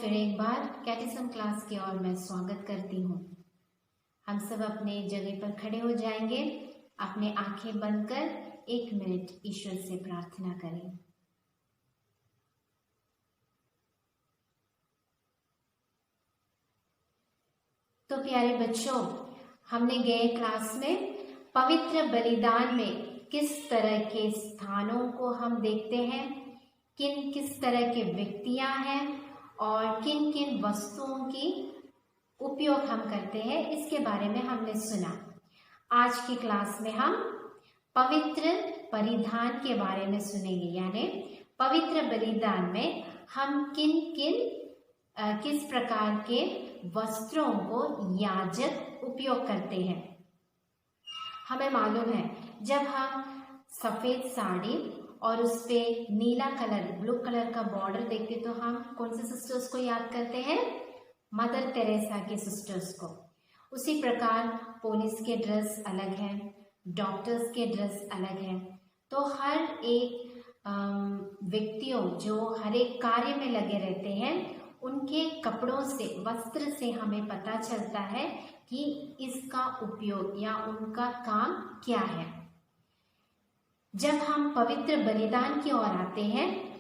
फिर एक बार कैटेकिज्म क्लास की ओर मैं स्वागत करती हूँ। हम सब अपने जगह पर खड़े हो जाएंगे, अपने आंखें बंद कर 1 मिनट ईश्वर से प्रार्थना करें। तो प्यारे बच्चों, हमने गए क्लास में पवित्र बलिदान में किस तरह के स्थानों को हम देखते हैं, किस तरह के व्यक्तियां हैं और किन किन वस्तुओं की उपयोग हम करते हैं, इसके बारे में हमने सुना। आज की क्लास में हम पवित्र परिधान के बारे में सुनेंगे, यानी पवित्र बलिदान में हम किस प्रकार के वस्त्रों को याजक उपयोग करते हैं। हमें मालूम है, जब हम सफेद साड़ी और उस पे नीला कलर, ब्लू कलर का बॉर्डर देखते तो हम कौन से सिस्टर्स को याद करते हैं? मदर टेरेसा के सिस्टर्स को। उसी प्रकार पुलिस के ड्रेस अलग है, डॉक्टर्स के ड्रेस अलग है। तो हर एक व्यक्तियों जो हर एक कार्य में लगे रहते हैं, उनके कपड़ों से, वस्त्र से हमें पता चलता है कि इसका उपयोग या उनका काम क्या है। जब हम पवित्र बलिदान की ओर आते हैं,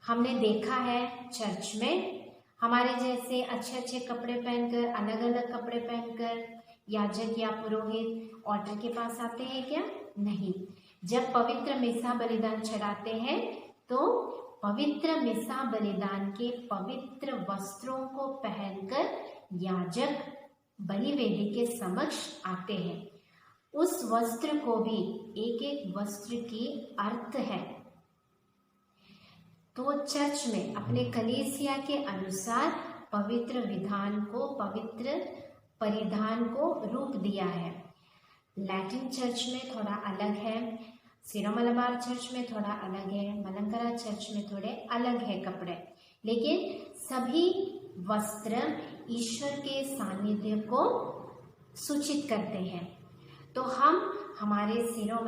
हमने देखा है चर्च में हमारे जैसे अच्छे अच्छे कपड़े पहनकर, अलग अलग कपड़े पहनकर याजक या पुरोहित ऑल्टर के पास आते हैं क्या? नहीं। जब पवित्र मिसा बलिदान चढ़ाते हैं तो पवित्र मिसा बलिदान के पवित्र वस्त्रों को पहनकर याजक बलिवेदी के समक्ष आते हैं। उस वस्त्र को भी एक एक वस्त्र की अर्थ है। तो चर्च में अपने कलीसिया के अनुसार पवित्र विधान को, पवित्र परिधान को रूप दिया है। लैटिन चर्च में थोड़ा अलग है, सीरो मलबार चर्च में थोड़ा अलग है, मलंगरा चर्च में थोड़े अलग है कपड़े, लेकिन सभी वस्त्र ईश्वर के सानिध्य को सूचित करते हैं। तो हम हमारे सीरो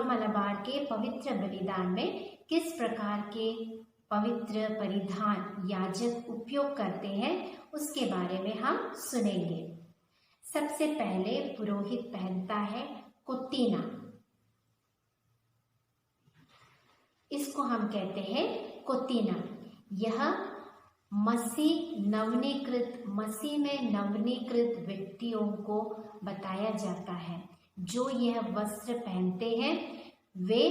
मलबार के पवित्र बलिदान में किस प्रकार के पवित्र परिधान याजक उपयोग करते हैं, उसके बारे में हम सुनेंगे। सबसे पहले पुरोहित पहनता है कुत्तीना। इसको हम कहते हैं कुत्तीना। यह मसीह में नवनीकृत व्यक्तियों को बताया जाता है। जो यह वस्त्र पहनते हैं वे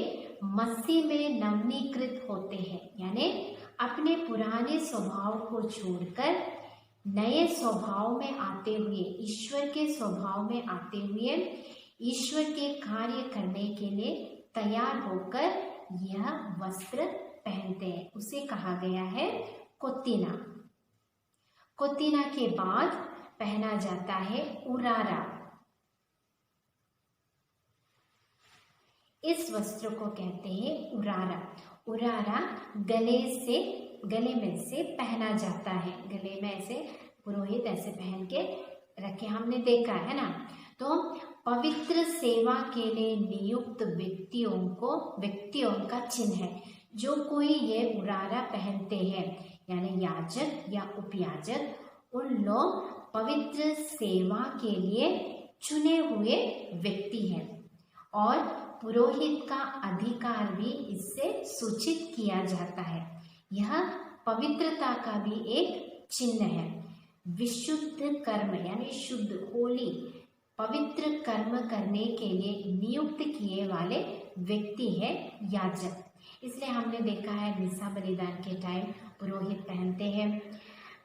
मसीह में नवनीकृत होते हैं, यानी अपने पुराने स्वभाव को छोड़कर नए स्वभाव में आते हुए, ईश्वर के स्वभाव में आते हुए, ईश्वर के कार्य करने के लिए तैयार होकर यह वस्त्र पहनते हैं। उसे कहा गया है कुत्तीना। कुत्तीना के बाद पहना जाता है उरारा। इस वस्त्र को कहते हैं उरारा। उरारा गले में से पहना जाता है। गले में ऐसे पुरोहित ऐसे पहन के रखे, हमने देखा है ना। तो पवित्र सेवा के लिए नियुक्त व्यक्तियों का चिन्ह है। जो कोई ये उरारा पहनते हैं, यानी याजक या उपयाजक, उन लोग पवित्र सेवा के लिए चुने हुए व्यक्ति हैं और पुरोहित का अधिकार भी इससे सूचित किया जाता है। यह पवित्रता का भी एक चिन्ह है। विशुद्ध कर्म यानी शुद्ध, होली, पवित्र कर्म करने के लिए नियुक्त किए वाले व्यक्ति है याजक। इसलिए हमने देखा है मिसा बलिदान के टाइम पुरोहित पहनते हैं।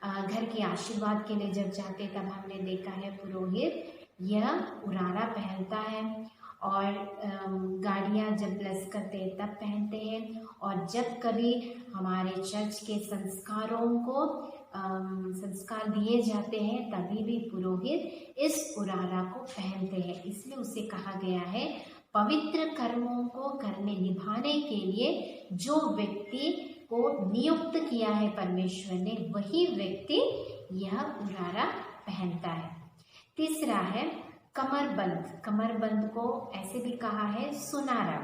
घर के आशीर्वाद के लिए जब जाते तब हमने देखा है पुरोहित यह उरारा पहनता है, और गाड़ियाँ जब ब्लेस करते हैं तब पहनते हैं। और जब कभी हमारे चर्च के संस्कार दिए जाते हैं तभी भी पुरोहित इस उरारा को पहनते हैं। इसलिए उसे कहा गया है पवित्र कर्मों को निभाने के लिए जो व्यक्ति को नियुक्त किया है परमेश्वर ने, वही व्यक्ति यह उरारा पहनता है। तीसरा है कमरबंद। कमरबंद को ऐसे भी कहा है सुनारा।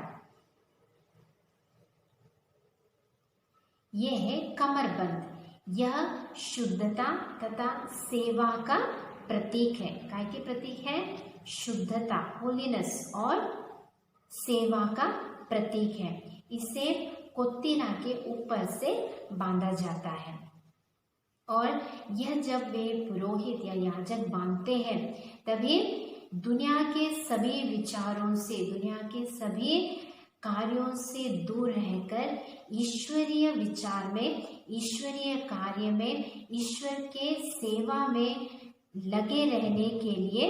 ये है कमरबंद। यह शुद्धता तथा सेवा का प्रतीक है। काय के प्रतीक है? शुद्धता, होलीनेस, और सेवा का प्रतीक है। इसे कोत्तीना के ऊपर से बांधा जाता है और यह जब वे पुरोहित या याजक बांधते हैं तभी दुनिया के सभी विचारों से, दुनिया के सभी कार्यों से दूर रहकर ईश्वरीय विचार में, ईश्वरीय कार्य में, ईश्वर के सेवा में लगे रहने के लिए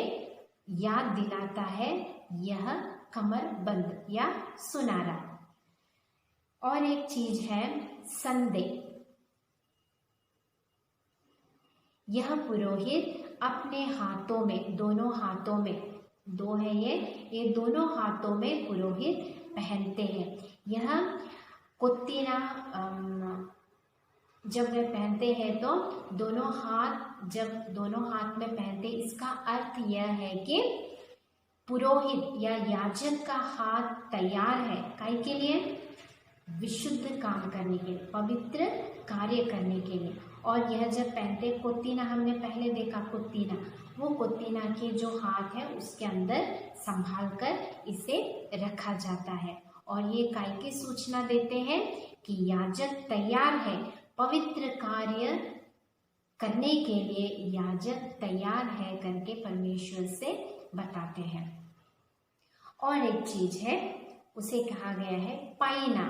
याद दिलाता है यह कमरबंद या सुनारा। और एक चीज है संदे। यह पुरोहित अपने हाथों में, दोनों हाथों में, दो है ये दोनों हाथों में पुरोहित पहनते हैं। यह कोत्तीना जब वे पहनते हैं तो दोनों हाथ, जब दोनों हाथ में पहनते, इसका अर्थ यह है कि पुरोहित या याजक का हाथ तैयार है काय के लिए? विशुद्ध काम करने के लिए, पवित्र कार्य करने के लिए। और यह जब पहनते, कोत्तीना हमने पहले देखा, कोत्तीना, वो कोत्तीना के जो हाथ है उसके अंदर संभाल कर इसे रखा जाता है और ये काय की सूचना देते हैं कि याजक तैयार है, पवित्र कार्य करने के लिए याजक तैयार है करके परमेश्वर से बताते हैं। और एक चीज है, उसे कहा गया है पाइना।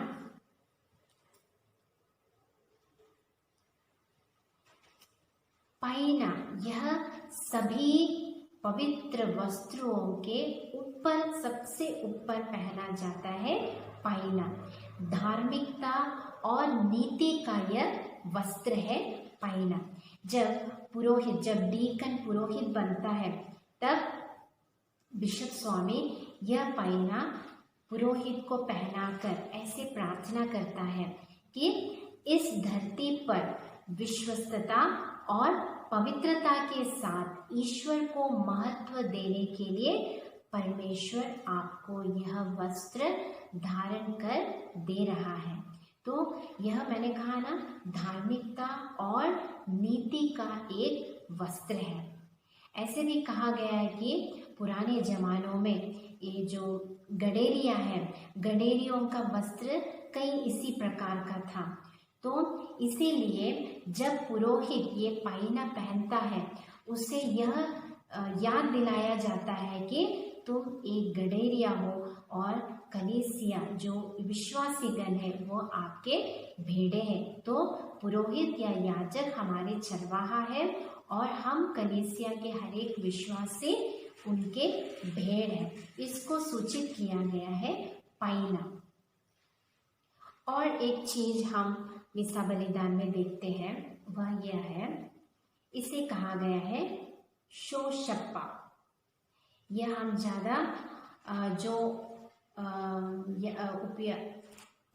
पाइना यह सभी पवित्र वस्त्रों के ऊपर, सबसे ऊपर पहना जाता है पाइना। धार्मिकता और नीति का यह वस्त्र है पाइना। जब पुरोहित, जब डीकन पुरोहित बनता है तब बिशप स्वामी यह पाइना पुरोहित को पहनाकर ऐसे प्रार्थना करता है कि इस धरती पर विश्वस्तता और पवित्रता के साथ ईश्वर को महत्व देने के लिए परमेश्वर आपको यह वस्त्र धारण कर दे रहा है। तो यह मैंने कहा ना, धार्मिकता और नीति का एक वस्त्र है। ऐसे भी कहा गया है कि पुराने जमानों में ये जो गडेरिया है, गडेरियों का वस्त्र कई इसी प्रकार का था। तो इसीलिए जब पुरोहित ये पाइना पहनता है उसे यह याद दिलाया जाता है कि तुम एक गडेरिया हो और कलीसिया जो विश्वासी गण है वो आपके भेड़े हैं। तो पुरोहित या याजक हमारे चरवाहा है और हम कलीसिया के हर एक विश्वासी उनके भेड़ हैं। इसको सूचित किया गया है पाइना। और एक चीज हम मिसा बलिदान में देखते हैं वह यह है, इसे कहा गया है शोशप्पा। यह हम ज़्यादा जो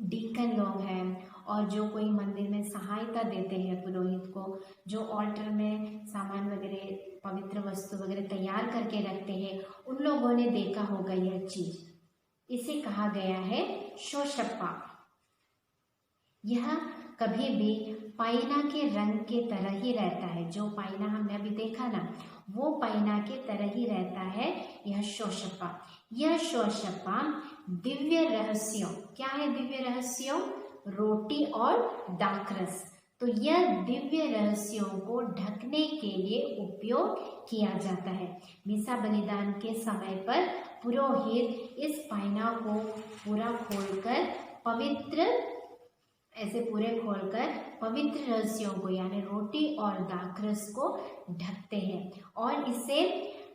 डीकन लोग हैं और जो कोई मंदिर में सहायता देते हैं पुरोहित को, जो ऑल्टर में सामान वगैरह, पवित्र वस्तु वगैरह तैयार करके रखते हैं, उन लोगों ने देखा होगा यह चीज। इसे कहा गया है शोशप्पा। यह कभी भी पाइना के रंग के तरह ही रहता है। जो पाइना हमने अभी देखा ना, वो पाइना के तरह ही रहता है यह शोशप्पा। यह शोशप्पा दिव्य रहस्यों, क्या है दिव्य रहस्यों? रोटी और दाखरस। तो यह दिव्य रहस्यों को ढकने के लिए उपयोग किया जाता है। मिसा बलिदान के समय पर पुरोहित इस पाइना को पूरा खोलकर पवित्र, ऐसे पूरे खोलकर पवित्र रहस्यों को यानी रोटी और दाखरस को ढकते हैं और इसे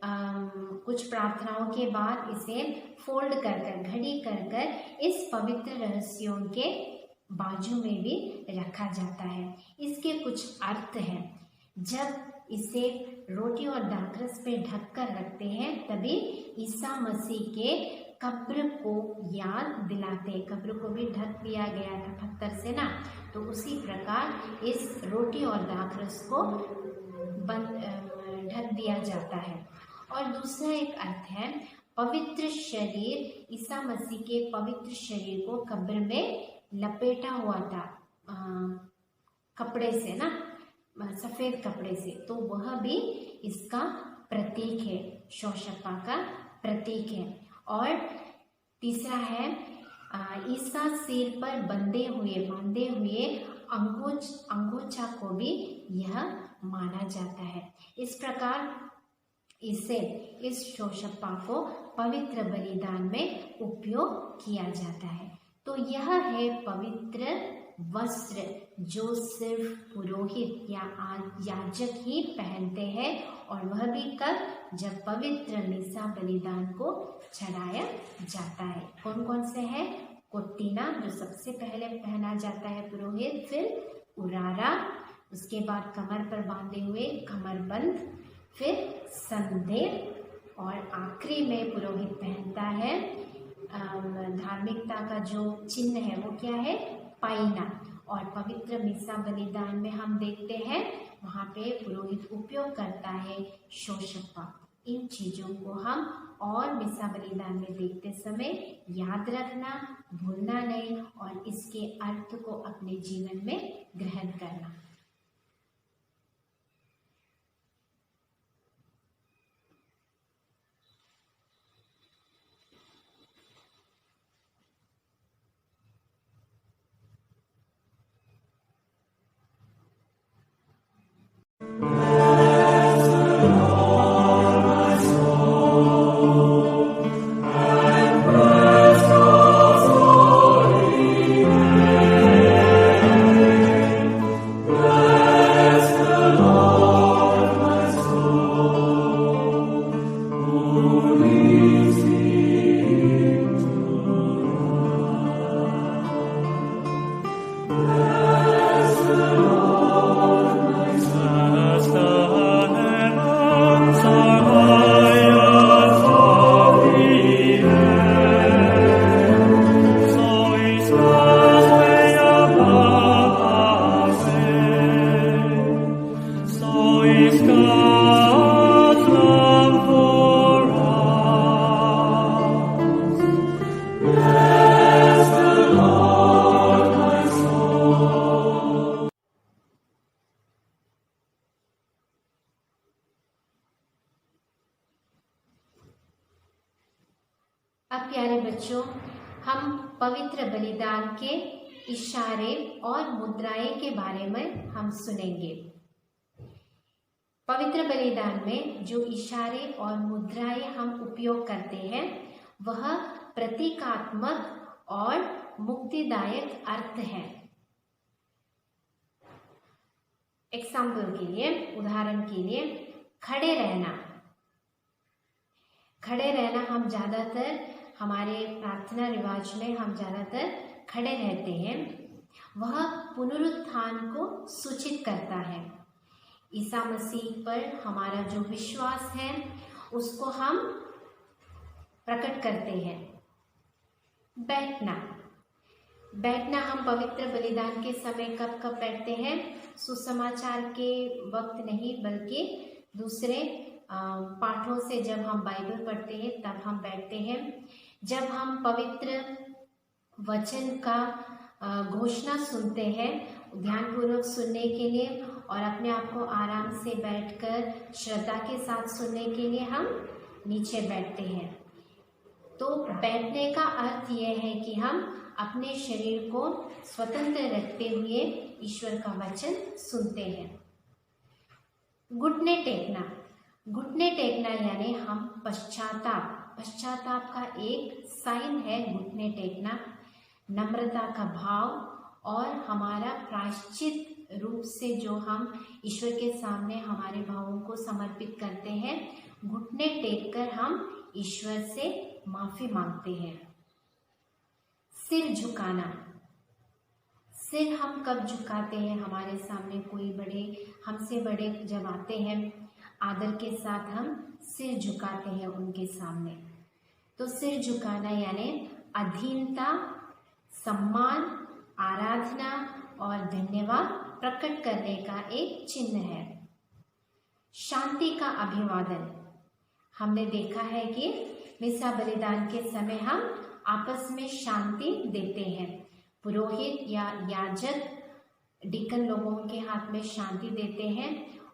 कुछ प्रार्थनाओं के बाद इसे फोल्ड कर कर, घड़ी कर कर इस पवित्र रहस्यों के बाजू में भी रखा जाता है। इसके कुछ अर्थ हैं। जब इसे रोटी और दाखरस पे ढक कर रखते हैं तभी ईसा मसीह के कब्र को याद दिलाते। कब्र को भी ढक दिया गया था पत्थर से ना, तो उसी प्रकार इस रोटी और दाखरस को ढक दिया जाता है। और दूसरा एक अर्थ है पवित्र शरीर, ईसा मसीह के पवित्र शरीर को कब्र में लपेटा हुआ था कपड़े से ना, सफेद कपड़े से, तो वह भी इसका प्रतीक है, शौशप्पा का प्रतीक है। और तीसरा है इसका सिर पर बांधे हुए अंगोछा को भी यह माना जाता है। इस प्रकार इस शौशप्पा को पवित्र बलिदान में उपयोग किया जाता है। तो यह है पवित्र वस्त्र जो सिर्फ पुरोहित या याजक ही पहनते हैं, और वह भी कब, जब पवित्र मिसा बलिदान को चढ़ाया जाता है। कौन कौन से हैं? कोटिना जो सबसे पहले पहना जाता है पुरोहित, फिर उरारा, उसके बाद कमर पर बांधे हुए कमरबंद, फिर संदेह, और आखिरी में पुरोहित पहनता है धार्मिकता का जो चिन्ह है वो क्या है? पाइना। और पवित्र मिसा बलिदान में हम देखते हैं वहाँ पे पुरोहित उपयोग करता है शौशप्पा। इन चीज़ों को हम और मिसा बलिदान में देखते समय याद रखना, भूलना नहीं, और इसके अर्थ को अपने जीवन में ग्रहण करना। अब प्यारे बच्चों, हम पवित्र बलिदान के इशारे और मुद्राएं के बारे में हम सुनेंगे। पवित्र बलिदान में जो इशारे और मुद्राएं हम उपयोग करते हैं वह प्रतीकात्मक और मुक्तिदायक अर्थ है। एग्जाम्पल के लिए, उदाहरण के लिए, खड़े रहना। खड़े रहना हम ज़्यादातर हमारे प्रार्थना रिवाज में हम ज़्यादातर खड़े रहते हैं। वह पुनरुत्थान को सूचित करता है। ईसा मसीह पर हमारा जो विश्वास है उसको हम प्रकट करते हैं। बैठना। बैठना हम पवित्र बलिदान के समय कब कब बैठते हैं? सुसमाचार के वक्त नहीं, बल्कि दूसरे पाठों से जब हम बाइबल पढ़ते हैं तब हम बैठते हैं। जब हम पवित्र वचन का घोषणा सुनते हैं, ध्यानपूर्वक सुनने के लिए और अपने आप को आराम से बैठकर श्रद्धा के साथ सुनने के लिए हम नीचे बैठते हैं। तो बैठने का अर्थ यह है कि हम अपने शरीर को स्वतंत्र रखते हुए ईश्वर का वचन सुनते हैं। घुटने टेकना। घुटने टेकना यानी हम पश्चाताप का एक साइन है घुटने टेकना, नम्रता का भाव और हमारा प्रायश्चित रूप से जो हम ईश्वर के सामने हमारे भावों को समर्पित करते हैं। घुटने टेककर हम ईश्वर से माफी मांगते हैं। सिर झुकाना। सिर हम कब झुकाते हैं? हमारे सामने कोई हमसे बड़े जब आते हैं, आदर के साथ हम सिर झुकाते हैं उनके सामने। तो सिर झुकाना यानी अधीनता, सम्मान, आराधना और धन्यवाद प्रकट करने का एक चिन्ह है। शांति का अभिवादन। हमने देखा है कि मिसा बलिदान के समय हम आपस में शांति देते हैं। पुरोहित या याजक डीकन लोगों के हाथ में शांति देते हैं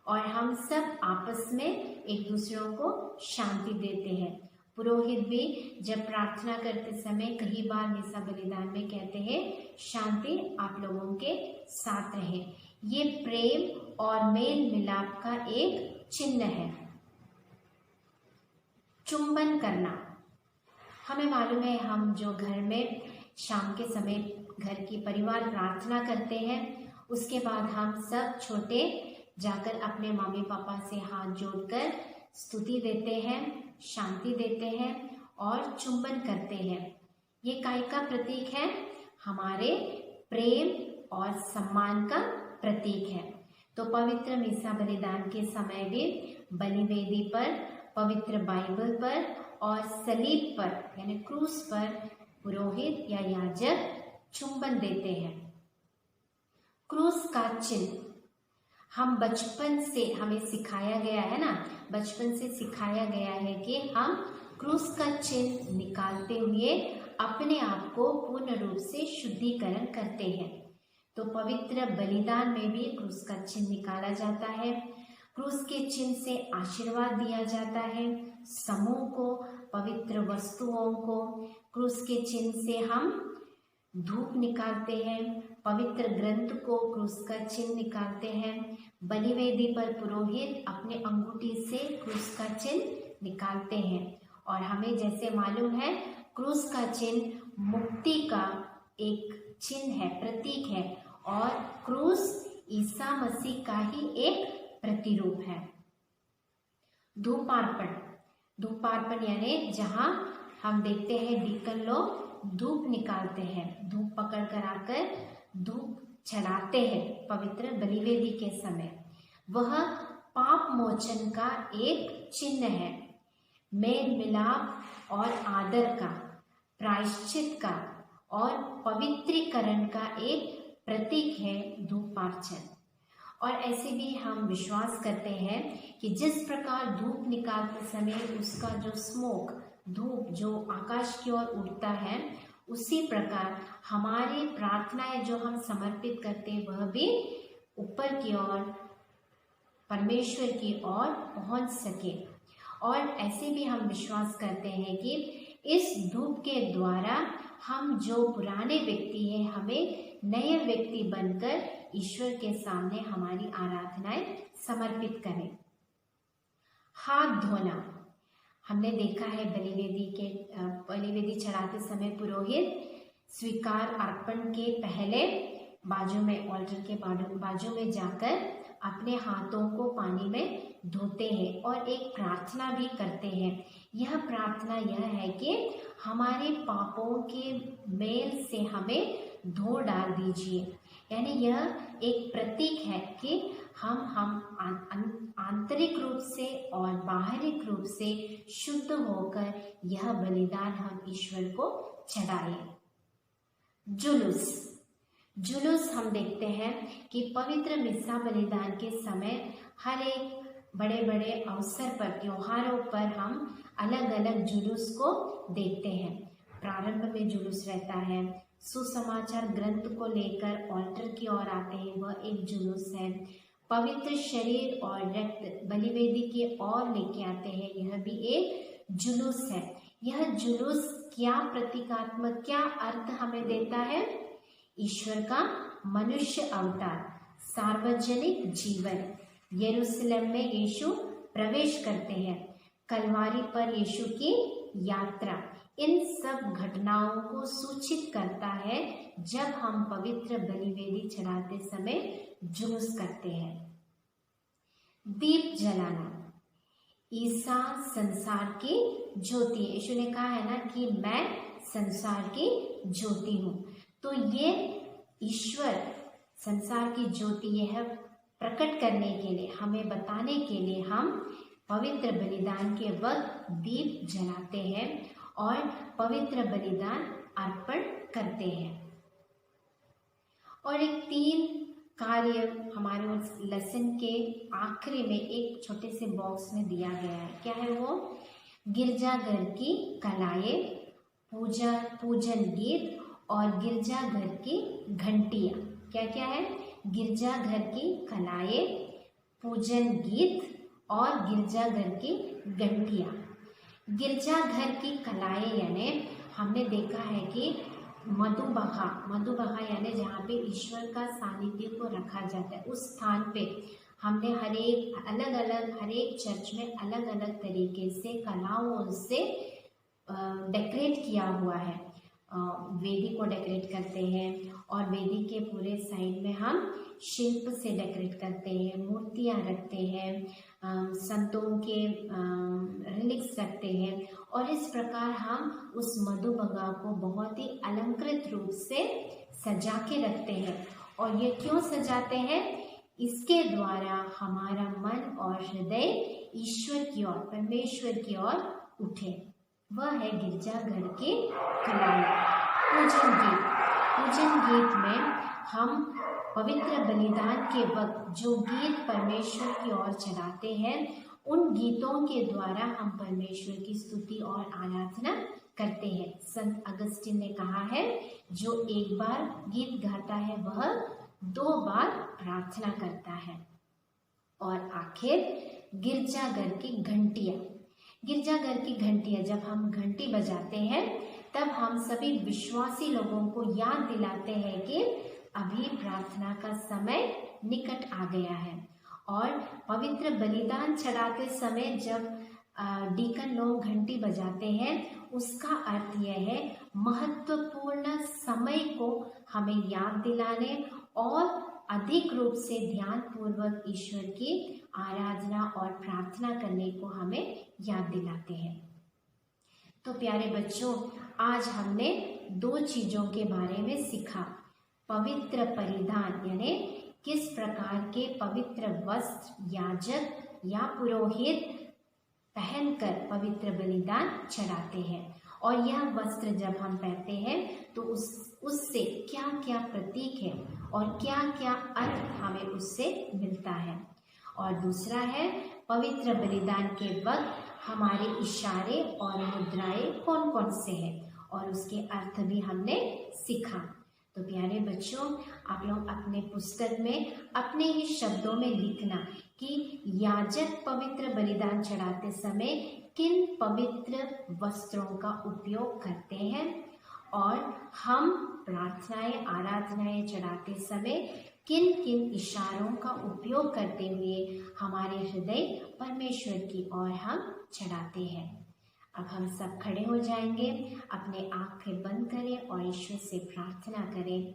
और हम सब आपस में एक दूसरों को शांति देते हैं। पुरोहित भी जब प्रार्थना करते समय कई बार मिसा बलिदान में कहते हैं, शांति आप लोगों के साथ रहे। ये प्रेम और मेल मिलाप का एक चिन्ह है। चुंबन करना, हमें मालूम है हम जो घर में शाम के समय घर की परिवार प्रार्थना करते हैं, उसके बाद हम सब छोटे जाकर अपने मम्मी पापा से हाथ जोड़कर स्तुति देते हैं, शांति देते हैं और चुंबन करते हैं। ये काय का प्रतीक है? हमारे प्रेम और सम्मान का प्रतीक है। तो पवित्र मिसा बलिदान के समय भी बलिवेदी पर, पवित्र बाइबल पर और सलीब पर यानी क्रूस पर पुरोहित या याजक चुंबन देते हैं। क्रूस का चिन्ह, हम बचपन से हमें सिखाया गया है ना, बचपन से सिखाया गया है कि हम क्रूस का चिन्ह निकालते हुए अपने आप को पूर्ण रूप से शुद्धिकरण करते हैं। तो पवित्र बलिदान में भी क्रूस का चिन्ह निकाला जाता है। क्रूस के चिन्ह से आशीर्वाद दिया जाता है समूह को, पवित्र वस्तुओं को। क्रूस के चिन्ह से हम धूप निकालते हैं, पवित्र ग्रंथ को क्रूस का चिन्ह निकालते हैं। बलिवेदी पर पुरोहित अपने अंगूठी से क्रूस का चिन्ह निकालते हैं। और हमें जैसे मालूम है क्रूस का चिन्ह मुक्ति का एक चिन्ह है, प्रतीक है, और क्रूस ईसा मसीह का ही एक प्रतिरूप है। धूपार्पण, धूपार्पण यानी जहां हम देखते हैं डीकन लोग धूप निकालते हैं, धूप पकड़ कर आकर धूप चढ़ाते हैं पवित्र बलिवेदी के समय। वह पाप मोचन का एक चिन्ह है, मेल मिलाप और आदर का, प्रायश्चित का और पवित्रीकरण का एक प्रतीक है धूपार्चन। और ऐसे भी हम विश्वास करते हैं कि जिस प्रकार धूप निकालते समय उसका जो स्मोक, धूप जो आकाश की ओर उड़ता है, उसी प्रकार हमारी प्रार्थनाएं जो हम समर्पित करते हैं वह भी ऊपर की ओर, परमेश्वर की ओर पहुंच सके। और ऐसे भी हम विश्वास करते हैं कि इस धूप के द्वारा हम जो पुराने व्यक्ति हैं, हमें नए व्यक्ति बनकर ईश्वर के सामने हमारी आराधनाएं समर्पित करें। हाथ धोना, हमने देखा है बलिवेदी चढ़ाते समय पुरोहित स्वीकार अर्पण के पहले बाजू में, ऑल्टर के बाजू में जाकर अपने हाथों को पानी में धोते हैं और एक प्रार्थना भी करते हैं। यह प्रार्थना यह है कि हमारे पापों के मेल से हमें धो डाल दीजिए। यानी यह एक प्रतीक है कि हम आंतरिक रूप से और बाहरी रूप से शुद्ध होकर यह बलिदान हम ईश्वर को चढ़ाएं। जुलूस, जुलूस हम देखते हैं कि पवित्र मिसा बलिदान के समय हर एक बड़े बड़े अवसर पर, त्योहारों पर हम अलग अलग जुलूस को देखते हैं। प्रारंभ में जुलूस रहता है, सुसमाचार ग्रंथ को लेकर ऑल्टर की ओर आते हैं, वह एक जुलूस है। पवित्र शरीर और रक्त बलिवेदी की ओर लेके आते हैं, यह भी एक जुलूस है। यह जुलूस क्या प्रतीकात्मक, क्या अर्थ हमें देता है? ईश्वर का मनुष्य अवतार, सार्वजनिक जीवन, यरूशलेम में यीशु प्रवेश करते हैं, कलवारी पर यीशु की यात्रा, इन सब घटनाओं को सूचित करता है जब हम पवित्र बलिवेदी चढ़ाते समय जुलूस करते हैं। दीप जलाना, ईसा संसार की ज्योति, यीशु ने कहा है ना कि मैं संसार की ज्योति हूँ। तो ये ईश्वर संसार की ज्योति, यह प्रकट करने के लिए, हमें बताने के लिए हम पवित्र बलिदान के वक्त दीप जलाते हैं और पवित्र बलिदान अर्पण करते हैं। और एक 3 कार्य हमारे उस लेसन के आखिरी में एक छोटे से बॉक्स में दिया गया है। क्या है वो? गिरजाघर की कलाएं, पूजन गीत और गिरजाघर की घंटियां। क्या क्या है? गिरजाघर की कलाएं, पूजन गीत और गिरजाघर की घंटियाँ। गिरजाघर की कलाएं यानी हमने देखा है कि मधुबहा यानी जहाँ पे ईश्वर का सानिध्य को रखा जाता है, उस स्थान पे हमने हर एक चर्च में अलग अलग तरीके से कलाओं से डेकोरेट किया हुआ है। वेदी को डेकोरेट करते हैं और वेदी के पूरे साइड में हम शिल्प से डेकोरेट करते हैं, मूर्तियाँ रखते हैं, संतों के रिलिक्स रखते हैं और इस प्रकार हम उस मधुबगा को बहुत ही अलंकृत रूप से सजा के रखते हैं। और ये क्यों सजाते हैं? इसके द्वारा हमारा मन और हृदय ईश्वर की ओर, परमेश्वर की ओर उठे। वह है गिरजाघर की कलाएं। पूजन गीत में हम पवित्र बलिदान के वक्त जो गीत परमेश्वर की ओर चढ़ाते हैं, उन गीतों के द्वारा हम परमेश्वर की स्तुति और आराधना करते हैं। संत अगस्तिन ने कहा है, जो एक बार गीत गाता है वह 2 बार प्रार्थना करता है। और आखिर गिरजाघर की घंटियाँ। गिरजाघर की घंटियाँ, जब हम घंटी बजाते हैं तब हम सभी विश्वासी लोगों को याद दिलाते हैं कि अभी प्रार्थना का समय निकट आ गया है। और पवित्र बलिदान चढ़ाते समय जब डीकन लोग घंटी बजाते हैं, उसका अर्थ यह है महत्वपूर्ण समय को हमें याद दिलाने और अधिक रूप से ध्यान पूर्वक ईश्वर की आराधना और प्रार्थना करने को हमें याद दिलाते हैं। तो प्यारे बच्चों, आज हमने 2 चीज़ों के बारे में सीखा। पवित्र परिधान यानी किस प्रकार के पवित्र वस्त्र याजक या पुरोहित पहनकर पवित्र बलिदान चढ़ाते हैं, और यह वस्त्र जब हम पहनते हैं तो उससे क्या क्या प्रतीक है और क्या क्या अर्थ हमें उससे मिलता है। और दूसरा है पवित्र बलिदान के वक्त हमारे इशारे और मुद्राएं कौन कौन से हैं और उसके अर्थ भी हमने सीखा। तो प्यारे बच्चों, आप लोग अपने पुस्तक में अपने ही शब्दों में लिखना कि याजक पवित्र बलिदान चढ़ाते समय किन पवित्र वस्त्रों का उपयोग करते हैं और हम प्रार्थनाएं आराधनाएं चढ़ाते समय किन किन इशारों का उपयोग करते हुए हमारे हृदय परमेश्वर की ओर हम चढ़ाते हैं। अब हम सब खड़े हो जाएंगे, अपने आंखें बंद करें और ईश्वर से प्रार्थना करें।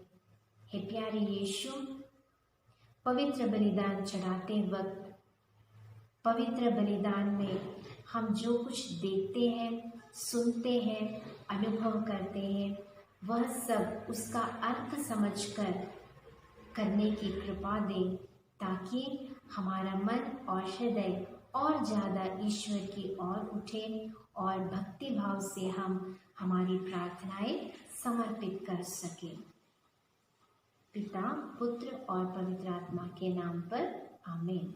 हे प्यारे यीशु, पवित्र बलिदान चढ़ाते वक्त पवित्र बलिदान में हम जो कुछ देखते हैं, सुनते हैं, अनुभव करते हैं, वह सब उसका अर्थ समझकर करने की कृपा दें, ताकि हमारा मन और हृदय और ज़्यादा ईश्वर की ओर उठे और भक्ति भाव से हम हमारी प्रार्थनाएं समर्पित कर सकें। पिता, पुत्र और पवित्र आत्मा के नाम पर आमीन।